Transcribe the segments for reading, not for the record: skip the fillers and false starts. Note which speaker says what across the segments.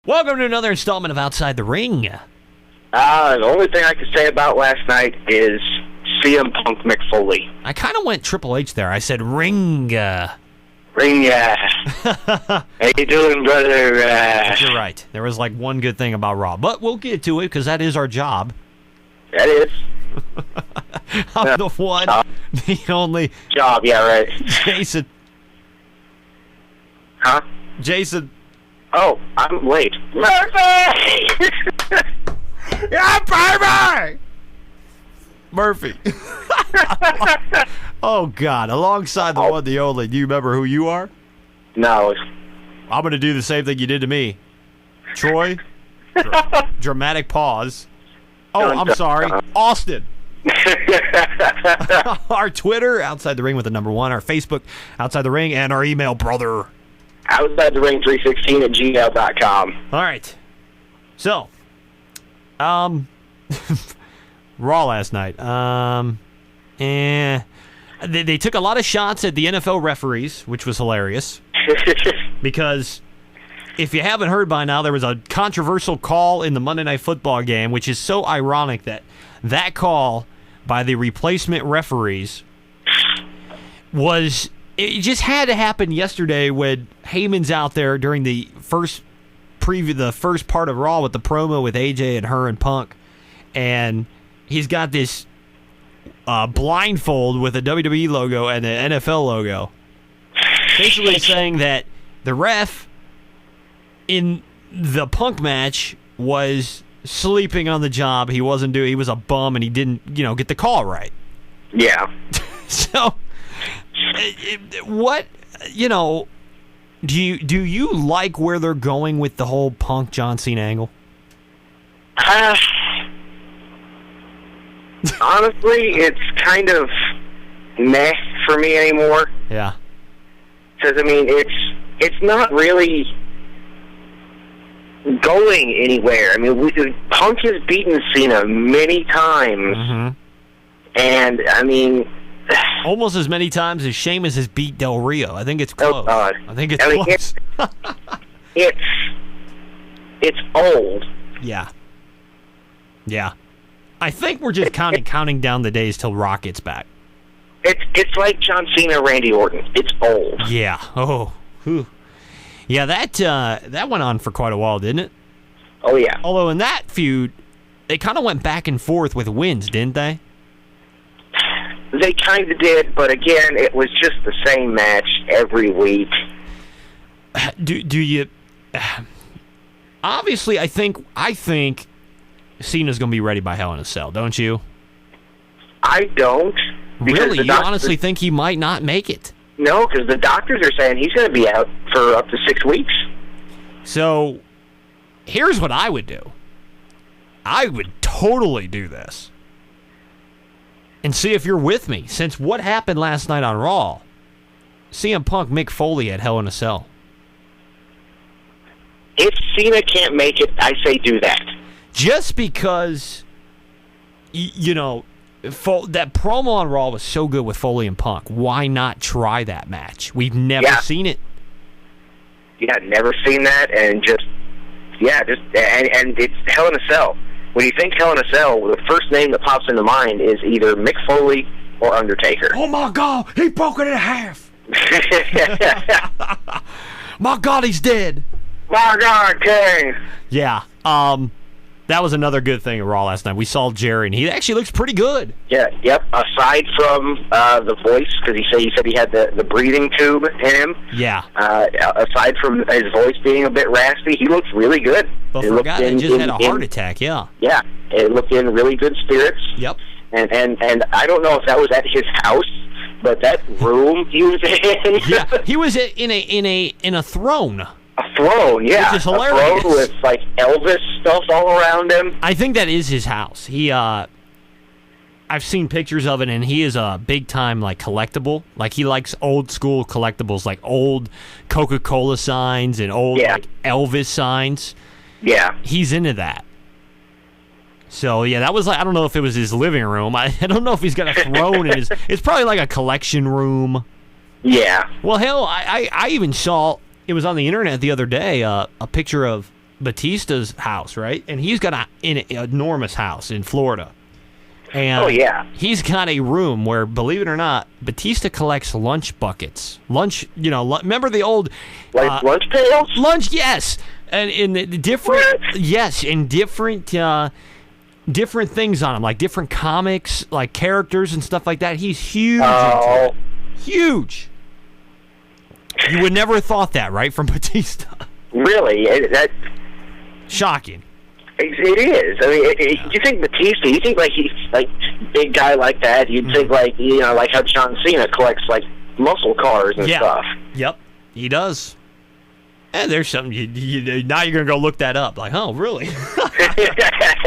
Speaker 1: Welcome to another installment of Outside the Ring.
Speaker 2: The only thing I can say about last night is CM Punk McFoley.
Speaker 1: I kind of went Triple H there. I said ring.
Speaker 2: Ring, How you doing, brother?
Speaker 1: You're right. There was like one good thing about Raw, but we'll get to it because that is our job.
Speaker 2: That is.
Speaker 1: I'm the one, the only.
Speaker 2: Job, yeah, right.
Speaker 1: Jason.
Speaker 2: Huh?
Speaker 1: Jason.
Speaker 2: Oh, I'm late. Murphy!
Speaker 1: Yeah, baby! Murphy. Oh, God. Alongside the one, the only. Do you remember who you are?
Speaker 2: No.
Speaker 1: I'm going to do the same thing you did to me. Troy. Dramatic pause. Oh, I'm sorry. Austin. Our Twitter, Outside the Ring with the number 1. Our Facebook, Outside the Ring. And our email, brother.
Speaker 2: Outside the ring 316 at gmail.com.
Speaker 1: All right. So, Raw last night. They took a lot of shots at the NFL referees, which was hilarious. Because if you haven't heard by now, there was a controversial call in the Monday Night Football game, which is so ironic that call by the replacement referees was... It just had to happen yesterday when Heyman's out there during the first part of Raw with the promo with AJ and her and Punk, and he's got this blindfold with a WWE logo and an NFL logo, basically saying that the ref in the Punk match was sleeping on the job. He was a bum and he didn't, get the call right.
Speaker 2: Yeah.
Speaker 1: So. What, do you like where they're going with the whole Punk John Cena angle?
Speaker 2: Honestly, it's kind of meh for me anymore.
Speaker 1: Yeah.
Speaker 2: Because, it's not really going anywhere. Punk has beaten Cena many times.
Speaker 1: Mm-hmm.
Speaker 2: And,
Speaker 1: almost as many times as Sheamus has beat Del Rio. I think it's close.
Speaker 2: Oh, God.
Speaker 1: I think it's close.
Speaker 2: It's old.
Speaker 1: Yeah. Yeah. I think we're just counting down the days till Rock gets back.
Speaker 2: It's like John Cena, Randy Orton. It's old.
Speaker 1: Yeah. Oh. Whew. Yeah, that went on for quite a while, didn't it?
Speaker 2: Oh, yeah.
Speaker 1: Although in that feud, they kind of went back and forth with wins, didn't they?
Speaker 2: They kind of did, but again, it was just the same match every week.
Speaker 1: Do you... Obviously, I think Cena's going to be ready by Hell in a Cell, don't you?
Speaker 2: I don't.
Speaker 1: Really? You honestly think he might not make it?
Speaker 2: No, because the doctors are saying he's going to be out for up to 6 weeks.
Speaker 1: So, here's what I would do. I would totally do this. And see if you're with me. Since what happened last night on Raw, CM Punk, Mick Foley at Hell in a Cell.
Speaker 2: If Cena can't make it, I say do that.
Speaker 1: Just because, that promo on Raw was so good with Foley and Punk. Why not try that match? We've never seen it.
Speaker 2: Yeah, never seen that, and and it's Hell in a Cell. When you think Hell in a Cell, the first name that pops into mind is either Mick Foley or Undertaker.
Speaker 1: Oh, my God. He broke it in half. My God, he's dead.
Speaker 2: My God, King.
Speaker 1: Yeah. That was another good thing at Raw last night. We saw Jerry, and he actually looks pretty good.
Speaker 2: Yeah, yep. Aside from the voice, because he said he had the breathing tube in him.
Speaker 1: Yeah.
Speaker 2: Aside from his voice being a bit raspy, he looks really good.
Speaker 1: But forgot he just had a heart attack, yeah.
Speaker 2: Yeah, it looked in really good spirits.
Speaker 1: Yep.
Speaker 2: And I don't know if that was at his house, but that room he was in.
Speaker 1: Yeah, he was in a throne.
Speaker 2: A throne, yeah.
Speaker 1: Which is hilarious.
Speaker 2: A throne with, Elvis stuff all around him.
Speaker 1: I think that is his house. I've seen pictures of it, and he is a big-time, collectible. He likes old-school collectibles, like old Coca-Cola signs and old, Elvis signs.
Speaker 2: Yeah.
Speaker 1: He's into that. So, yeah, that was I don't know if it was his living room. I don't know if he's got a throne in his... It's probably like a collection room.
Speaker 2: Yeah.
Speaker 1: Well, hell, I even saw... It was on the internet the other day, a picture of Batista's house, right? And he's got an enormous house in Florida. And he's got a room where, believe it or not, Batista collects lunch buckets. Remember the old...
Speaker 2: lunch pails?
Speaker 1: Lunch, yes. And in the different...
Speaker 2: What?
Speaker 1: Yes, in different things on them, like different comics, like characters and stuff like that. He's huge.
Speaker 2: Oh.
Speaker 1: Huge. You would never have thought that, right, from Batista?
Speaker 2: Really?
Speaker 1: Shocking.
Speaker 2: It is. I mean, you think Batista, you think like he's like big guy like that, you'd think like, like how John Cena collects like muscle cars and stuff.
Speaker 1: Yep, he does. And there's something, now you're going to go look that up. Like, oh, really?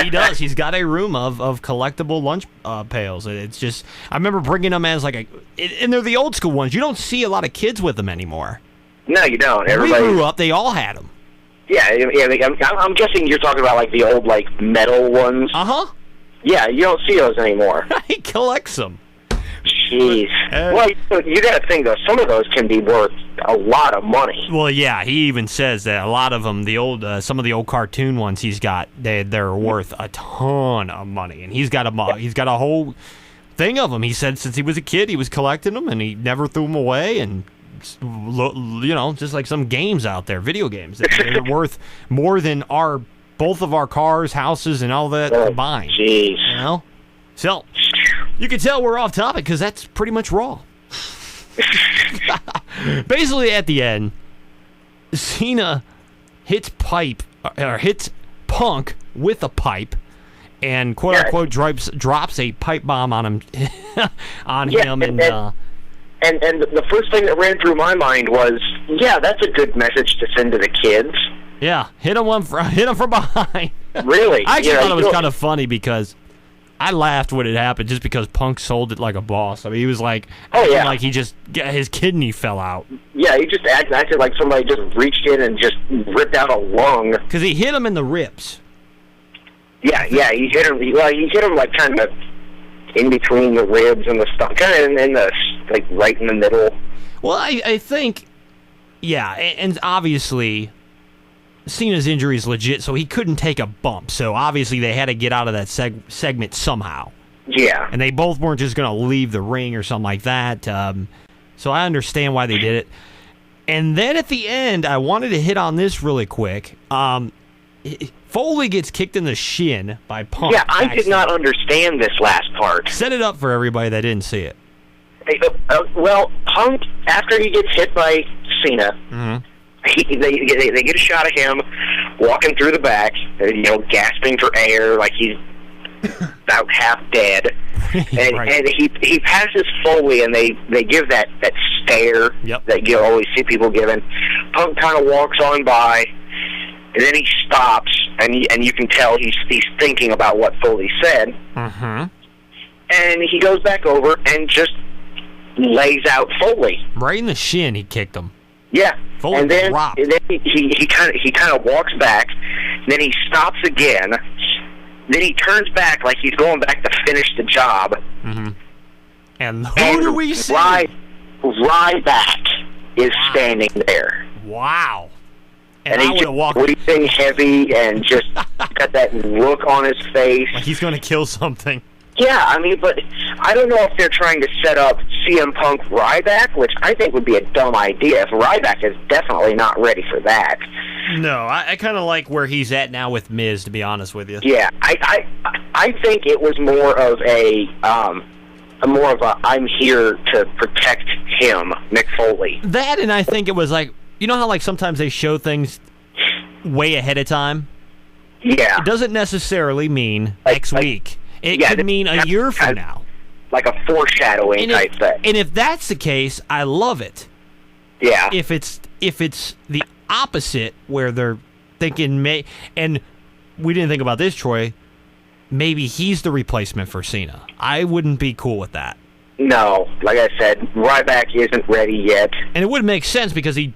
Speaker 1: He does. He's got a room of collectible lunch pails. It's just, I remember bringing them as like and they're the old school ones. You don't see a lot of kids with them anymore.
Speaker 2: No, you don't.
Speaker 1: When we grew up, they all had them.
Speaker 2: Yeah. I'm guessing you're talking about like the old like metal ones.
Speaker 1: Uh-huh.
Speaker 2: Yeah, you don't see those anymore.
Speaker 1: He collects them.
Speaker 2: Jeez. Well, you got to think though. Some of those can be worth a lot of money.
Speaker 1: Well, yeah. He even says that a lot of them, some of the old cartoon ones he's got, they're worth a ton of money, and he's got a whole thing of them. He said since he was a kid, he was collecting them, and he never threw them away, and just like some games out there, video games, they're worth more than both of our cars, houses, and all that combined.
Speaker 2: Jeez.
Speaker 1: So you can tell we're off topic because that's pretty much Raw. Basically, at the end, Cena hits Punk with a pipe, and quote unquote drops a pipe bomb on him, him, and
Speaker 2: the first thing that ran through my mind was, that's a good message to send to the kids.
Speaker 1: Yeah, hit him from behind.
Speaker 2: Really?
Speaker 1: I actually thought it was kind of funny because I laughed when it happened just because Punk sold it like a boss. I mean, he was like, like he just his kidney fell out. Yeah, he just acted like somebody just reached in and just ripped out a lung. Because he hit him in the ribs. Yeah, he hit him. He hit him like kind of in between the ribs and the stomach, kind of in the like right in the middle. Well, I think, and obviously Cena's injury is legit, so he couldn't take a bump. So obviously they had to get out of that segment somehow. Yeah. And they both weren't just going to leave the ring or something like that. So I understand why they did it. And then at the end, I wanted to hit on this really quick. Foley gets kicked in the shin by Punk. Yeah, I did not understand this last part. Set it up for everybody that didn't see it. Well, Punk, after he gets hit by Cena, they get a shot of him walking through the back, gasping for air like he's about half dead. And he passes Foley, and they give that stare that you always see people giving. Punk kind of walks on by, and then he stops, and you can tell he's thinking about what Foley said. And he goes back over and just lays out Foley right in the shin. He kicked him. Yeah, Foley and then he kind of walks back, and then he stops again. Then he turns back like he's going back to finish the job. And who do we see? Ryback is standing there. Wow. And he's just breathing heavy and just got that look on his face. Like he's going to kill something. Yeah, I mean, but I don't know if they're trying to set up CM Punk Ryback, which I think would be a dumb idea. If Ryback is definitely not ready for that. No, I kind of like where he's at now with Miz, to be honest with you. Yeah, I think it was more of a I'm here to protect him, Mick Foley. That, and I think it was like, you know how like sometimes they show things way ahead of time? Yeah. It doesn't necessarily mean next week. It could mean a year from now. Like a foreshadowing type thing. And if that's the case, I love it. Yeah. If it's the opposite, where they're thinking, and we didn't think about this, Troy, maybe he's the replacement for Cena. I wouldn't be cool with that. No, like I said, Ryback isn't ready yet. And it would make sense because he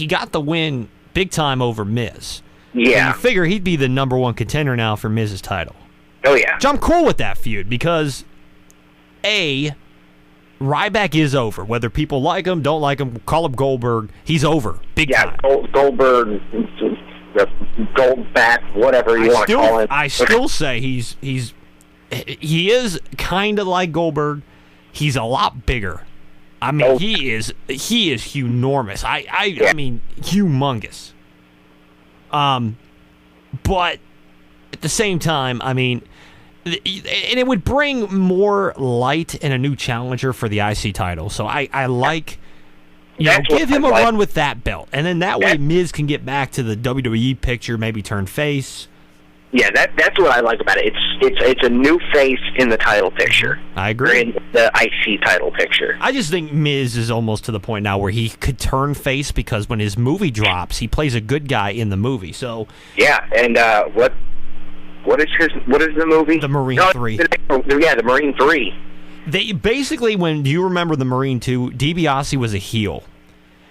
Speaker 1: got the win big time over Miz. Yeah. And you figure he'd be the number one contender now for Miz's title. Oh, yeah. So I'm cool with that feud because, Ryback is over. Whether people like him, don't like him, call him Goldberg, he's over. Big time. Goldberg
Speaker 2: the gold back, whatever you want to call him.
Speaker 1: I still say he is kind of like Goldberg. He's a lot bigger. I mean, he is enormous. I mean, humongous. But at the same time, I mean, and it would bring more light and a new challenger for the IC title. So I like, give him a run with that belt, and then that way Miz can get back to the WWE picture, maybe turn face.
Speaker 2: Yeah, that's what I like about it. It's a new face in the title picture.
Speaker 1: I agree.
Speaker 2: In the IC title picture.
Speaker 1: I just think Miz is almost to the point now where he could turn face because when his movie drops, he plays a good guy in the movie. So
Speaker 2: yeah, and what is the movie?
Speaker 1: The Marine 3.
Speaker 2: The Marine 3.
Speaker 1: They basically, when you remember the Marine 2, DiBiase was a heel.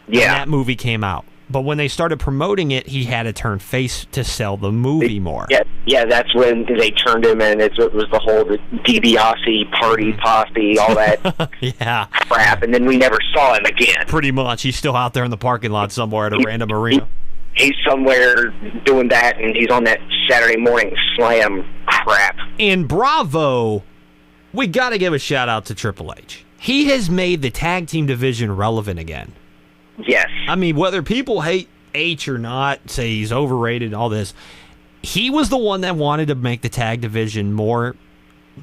Speaker 2: Yeah.
Speaker 1: When that movie came out. But when they started promoting it, he had to turn face to sell the movie more.
Speaker 2: Yeah, that's when they turned him, and it was the whole DiBiase party posse, all that crap, and then we never saw him again.
Speaker 1: Pretty much. He's still out there in the parking lot somewhere at a random arena.
Speaker 2: He's somewhere doing that, and he's on that Saturday morning slam crap.
Speaker 1: And Bravo, we got to give a shout-out to Triple H. He has made the tag team division relevant again.
Speaker 2: Yes.
Speaker 1: I mean, whether people hate H or not, say he's overrated and all this, he was the one that wanted to make the tag division more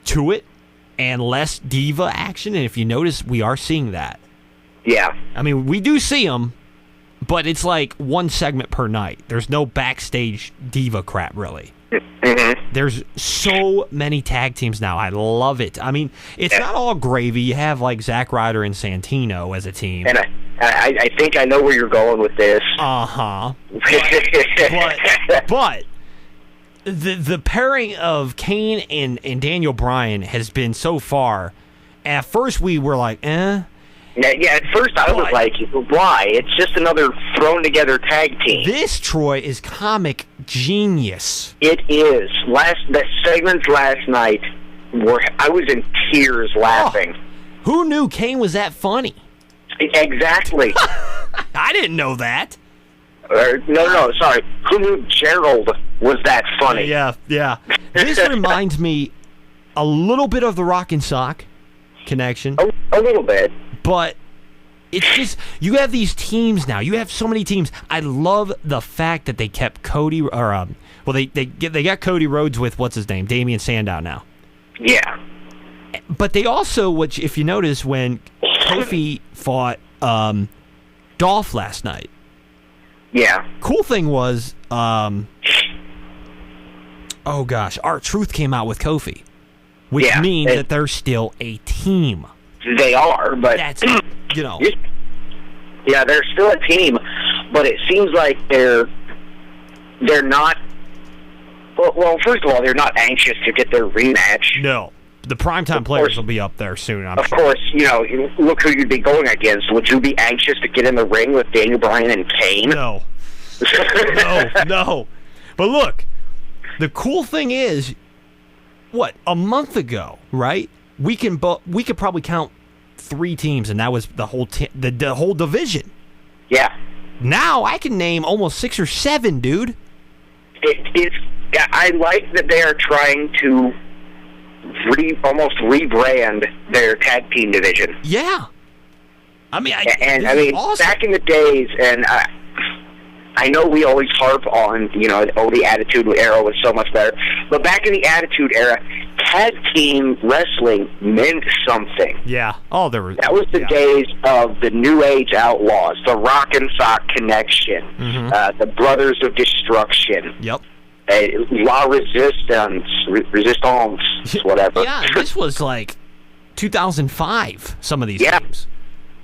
Speaker 1: to it and less diva action. And if you notice, we are seeing that.
Speaker 2: Yeah.
Speaker 1: I mean, we do see them, but it's like one segment per night. There's no backstage diva crap, really.
Speaker 2: Mm-hmm.
Speaker 1: There's so many tag teams now. I love it. I mean, it's not all gravy. You have like Zack Ryder and Santino as a team.
Speaker 2: And I think I know where you're going with this.
Speaker 1: Uh-huh. But the pairing of Kane and Daniel Bryan has been so far. At first we were like, eh.
Speaker 2: Yeah, at first I was like, why? It's just another thrown-together tag team.
Speaker 1: This, Troy, is comic genius.
Speaker 2: It is. The segments last night, I was in tears laughing.
Speaker 1: Oh, who knew Kane was that funny?
Speaker 2: Exactly.
Speaker 1: I didn't know that.
Speaker 2: No, sorry. Who knew Gerald was that funny?
Speaker 1: Yeah. This reminds me a little bit of the Rock and Sock connection.
Speaker 2: A little bit.
Speaker 1: But it's just, you have these teams now. You have so many teams. I love the fact that they kept Cody, or they got Cody Rhodes with, what's his name, Damian Sandow now.
Speaker 2: Yeah.
Speaker 1: But they also, which if you notice, when Kofi fought Dolph last night.
Speaker 2: Yeah.
Speaker 1: Cool thing was, R-Truth came out with Kofi, which means that they're still a team.
Speaker 2: They are, but
Speaker 1: that's,
Speaker 2: yeah, they're still a team, but it seems like they're not. Well, first of all, they're not anxious to get their rematch.
Speaker 1: No, the primetime players will be up there soon. I'm sure.
Speaker 2: Of course, look who you'd be going against. Would you be anxious to get in the ring with Daniel Bryan and Kane?
Speaker 1: No. No. But look, the cool thing is, a month ago, right? We could probably count 3 teams, and that was the whole the whole division.
Speaker 2: Yeah.
Speaker 1: Now I can name almost 6 or 7, dude.
Speaker 2: I like that they are trying to almost rebrand their tag team division.
Speaker 1: Yeah. I mean,
Speaker 2: awesome. Back in the days, and I know we always harp on, the Attitude Era was so much better. But back in the Attitude Era, tag team wrestling meant something.
Speaker 1: Yeah. Oh, that
Speaker 2: was the days of the New Age Outlaws, the Rock and Sock Connection, the Brothers of Destruction.
Speaker 1: Yep.
Speaker 2: La Resistance, whatever.
Speaker 1: Yeah, this was like 2005, some of these teams.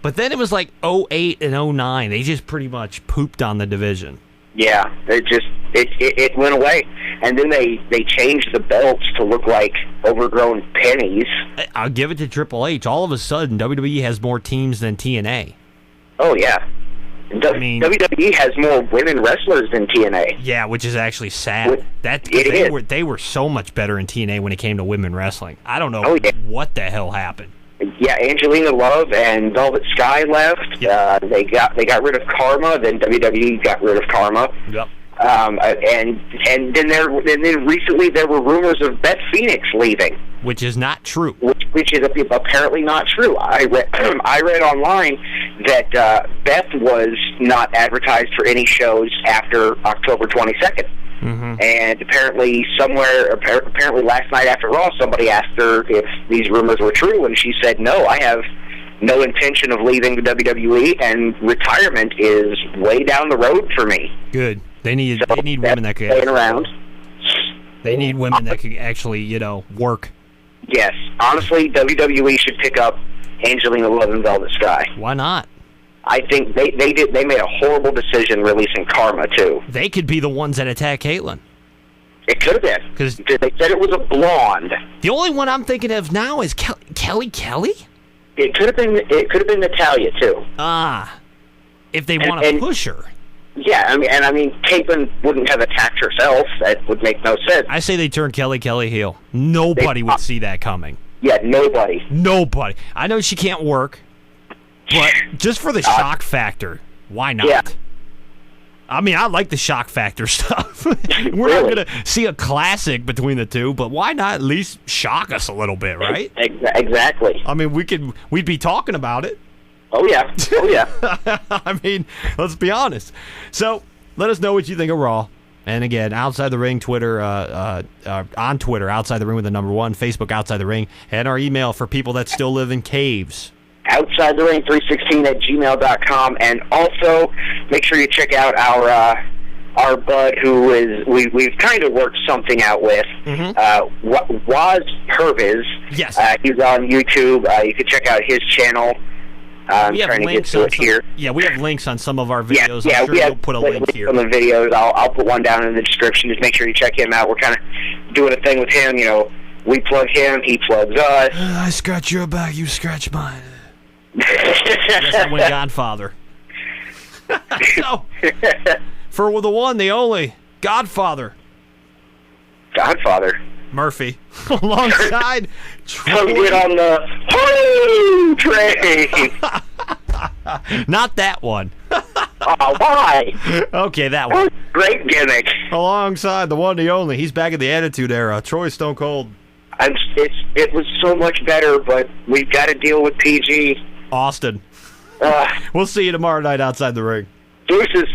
Speaker 1: But then it was like 08 and 09. They just pretty much pooped on the division.
Speaker 2: Yeah, it went away. And then they changed the belts to look like overgrown pennies.
Speaker 1: I'll give it to Triple H. All of a sudden, WWE has more teams than TNA.
Speaker 2: Oh, yeah. WWE has more women wrestlers than TNA.
Speaker 1: Yeah, which is actually sad. They were so much better in TNA when it came to women wrestling. I don't know what the hell happened.
Speaker 2: Yeah, Angelina Love and Velvet Sky left. Yep. They got rid of Karma. Then WWE got rid of Karma.
Speaker 1: Yep.
Speaker 2: And then recently there were rumors of Beth Phoenix leaving,
Speaker 1: which is not true.
Speaker 2: Which is apparently not true. I read online that Beth was not advertised for any shows after October 22nd.
Speaker 1: Mm-hmm.
Speaker 2: And apparently last night after Raw, somebody asked her if these rumors were true, and she said, "No, I have no intention of leaving the WWE, and retirement is way down the road for me."
Speaker 1: Good. They need women that can
Speaker 2: staying around.
Speaker 1: They need women that can actually, work.
Speaker 2: Yes, honestly, WWE should pick up Angelina Love and Velvet Sky.
Speaker 1: Why not?
Speaker 2: I think they made a horrible decision releasing Karma too.
Speaker 1: They could be the ones that attack Caitlyn.
Speaker 2: It could have been, because they said it was a blonde.
Speaker 1: The only one I'm thinking of now is Kelly.
Speaker 2: It could have been Natalia too.
Speaker 1: If they want to push her.
Speaker 2: Yeah, I mean, Caitlyn wouldn't have attacked herself. That would make no sense.
Speaker 1: I say they turn Kelly heel. Nobody would see that coming.
Speaker 2: Yeah, nobody.
Speaker 1: I know she can't work, but just for the shock factor, why not?
Speaker 2: Yeah.
Speaker 1: I mean, I like the shock factor stuff. We're not going to see a classic between the two, but why not at least shock us a little bit, right?
Speaker 2: Exactly.
Speaker 1: I mean, we'd be talking about it.
Speaker 2: Oh, yeah.
Speaker 1: I mean, let's be honest. So, let us know what you think of Raw. And again, Outside the Ring, Twitter, on Twitter, Outside the Ring with the number 1, Facebook, Outside the Ring, and our email for people that still live in caves.
Speaker 2: Outside the Ring 316@gmail.com. And also, make sure you check out our bud who we've kind of worked something out with.
Speaker 1: Mm-hmm.
Speaker 2: Waz Purvis.
Speaker 1: Yes.
Speaker 2: He's on YouTube. You can check out his channel.
Speaker 1: We have links on here. Yeah, we have links on some of our videos.
Speaker 2: Yeah,
Speaker 1: I'm sure we'll put a link here.
Speaker 2: On the videos, I'll put one down in the description. Just make sure you check him out. We're kind of doing a thing with him. We plug him, he plugs us.
Speaker 1: I scratch your back, you scratch mine. Yes, I went Godfather. So, for the one, the only Godfather. Murphy, alongside
Speaker 2: Troy. Get on the train.
Speaker 1: Not that one.
Speaker 2: Why?
Speaker 1: Okay, that one.
Speaker 2: Great gimmick.
Speaker 1: Alongside the one, the only. He's back in the Attitude Era. Troy Stone Cold.
Speaker 2: It was so much better, but we've got to deal with PG.
Speaker 1: Austin. We'll see you tomorrow night outside the ring.
Speaker 2: Deuces.